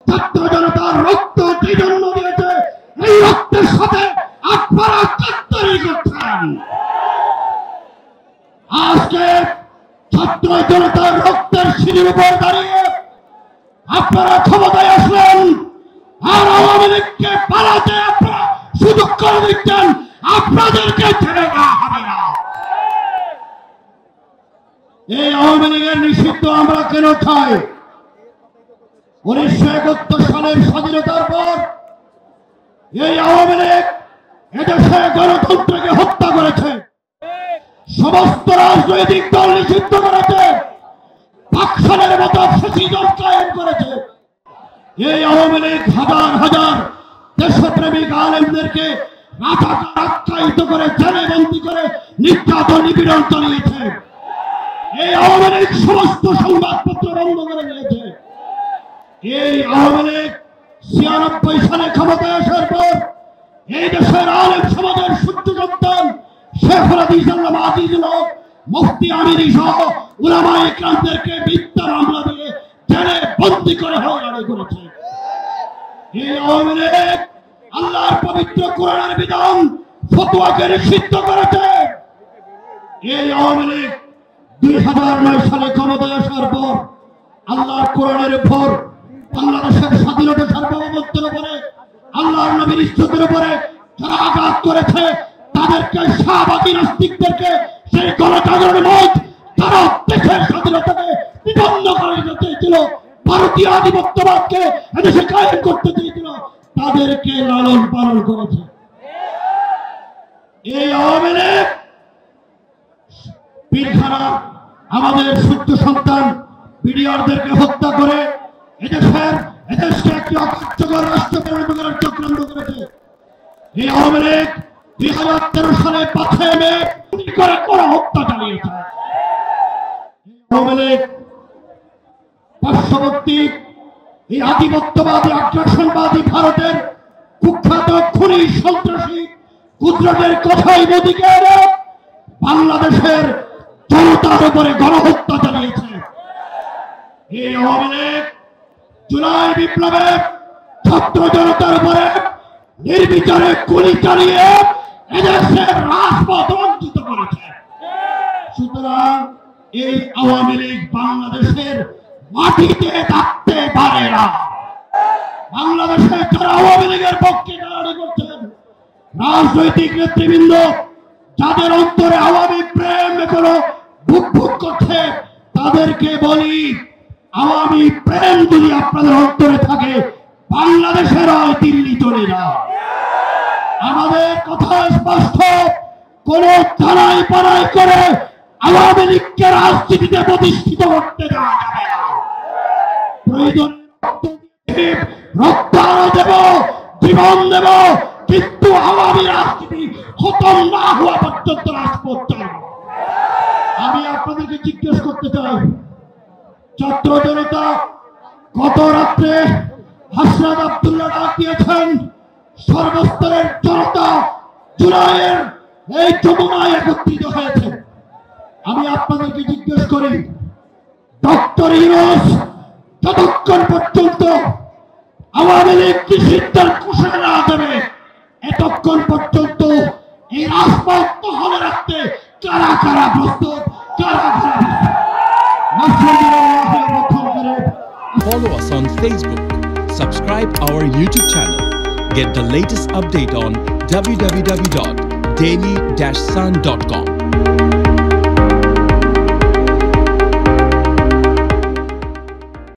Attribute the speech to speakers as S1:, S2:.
S1: ছাত্র জনতার রক্ত যে জন্ম দিয়েছে, এই রক্তের সাথে আপনারা কাত্তারি করছেন। আজকে ছাত্র জনতার রক্তের সিঁড়ির উপর দাঁড়িয়ে আপনারা ক্ষমতায় আসলেন, আর আওয়ামী লীগকে পালাতে আপনারা সুযোগ করে দিচ্ছেন। আপনাদেরকে ছেড়ে দেওয়া হবে না। এই আওয়ামী লীগের নিষিদ্ধ আমরা কেন চাই? 1971 সালের স্বাধীনতার পর এই আওয়ামী লীগ এদেশে গণতন্ত্রকে হত্যা করেছে, সমস্ত রাজনৈতিক দল নিষিদ্ধ করেছে, পাকশালের মতো ফ্যাসিজম কায়েম করেছে। এই আওয়ামী লীগ হাজার হাজার দেশপ্রেমিক আলেমদেরকে রাজাকার আখ্যায়িত করে জেলে বন্দী করে নির্যাতন নিপীড়ন চালিয়েছে। এই আওয়ামী লীগ সমস্ত সংবাদপত্র বন্ধ করে দিয়েছে। এই আওয়ামী লীগ 96 সালে ক্ষমতায় আসার পর এই দেশের আলেম সমাজের সূর্য সন্তান শেখুল হাদিস আল্লামা আজিজুল হক, মুফতি আমিনী সহ উলামায়ে কেরামদেরকে মিথ্যা মামলা দিয়ে জেলে বন্দী করে হয়রানি করেছে। এই আওয়ামী লীগ আল্লাহর পবিত্র কোরআনের বিধান ফতোয়াকে নিষিদ্ধ করেছে। এই আওয়ামী লীগ 2009 সালে ক্ষমতায় আসার পর আল্লাহর কোরআনের উপর, বাংলাদেশের স্বাধীনতা সার্বভৌমত্বের উপরে, আল্লাহর নবীর ইজ্জতের উপরে যারা আঘাত করেছে তাদেরকে, শাহবাগী নাস্তিকদেরকে, সেই গণজাগরণের মত তারা দেশের স্বাধীনতাকে বিপন্ন করে দিতে চেয়েছিল, ভারতীয় আধিপত্যবাদকে এদেশে কায়েম করতে চেয়েছিল, তাদেরকে লালন পালন করেছে। এই আওয়ামী লীগ পিলখানা আমাদের সূর্য সন্তান বিডিআরদেরকে হত্যা করে এদেশকে একটি অকার্যকর রাষ্ট্র পরিণত করার চক্রান্ত করেছে। এই আওয়ামী লীগ 2013 সালে 5 মে গুলি করে হত্যা চালিয়েছে। আওয়ামী লীগ পার্শ্ববর্তী এই আধিপত্যবাদী আগ্রাসনবাদী ভারতের কুখ্যাত খুনি সন্ত্রাসী গুজরাটের কথাই মোদীকে এনে বাংলাদেশের জনতার উপরে গণহত্যা চালিয়েছে। এই আওয়ামী লীগ জুলাই বিপ্লবে ছাত্র জনতার উপরে নির্বিচারে গুলি চালিয়ে এদেশের রাজপথ বঞ্চিত করেছে। সুতরাং এই আওয়ামী লীগ বাংলাদেশের মাটিতে থাকতে পারে না। বাংলাদেশের যারা আওয়ামী লীগের পক্ষে লড়াই করছেন, রাজনৈতিক নেতৃবৃন্দ যাদের অন্তরে আওয়ামী প্রেম এখনো ভুক ভুক করছে, তাদেরকে বলি, আওয়ামী প্রেম যদি আপনাদের অন্তরে থাকে, বাংলাদেশের দিল্লি চলে যাও। আমাদের কথা স্পষ্ট, কোন থানায় পাড়াই করে আওয়ামী লীগকে রাজনীতিতে প্রতিষ্ঠিত করতে দেওয়া যাবে না। প্রয়োজনে রক্ত আরো দেব, জীবন দেব, কিন্তু আওয়ামী রাজনীতি খতম না হওয়া পর্যন্ত রাজপথ চালাবো। আমি আপনাদেরকে জিজ্ঞেস করতে চাই, ছাত্র জনতা গত রাত্রে হাসনাত আব্দুল্লাহ ডাক দিয়েছেন, সর্বস্তরের জনতা জুলাইয়ের এই যমুনায় একত্রিত হয়েছে। আমি আপনাদেরকে জিজ্ঞেস করি, ডক্টর ইউনূস যতক্ষণ পর্যন্ত আওয়ামী লীগ নিষিদ্ধের ঘোষণা না দেবে, এতক্ষণ পর্যন্ত এই রাজপথ দখলে রাখতে কারা কারা প্রস্তুত, কারা কারা
S2: Follow us on Facebook, subscribe our YouTube channel, get the latest update on www.daily-sun.com.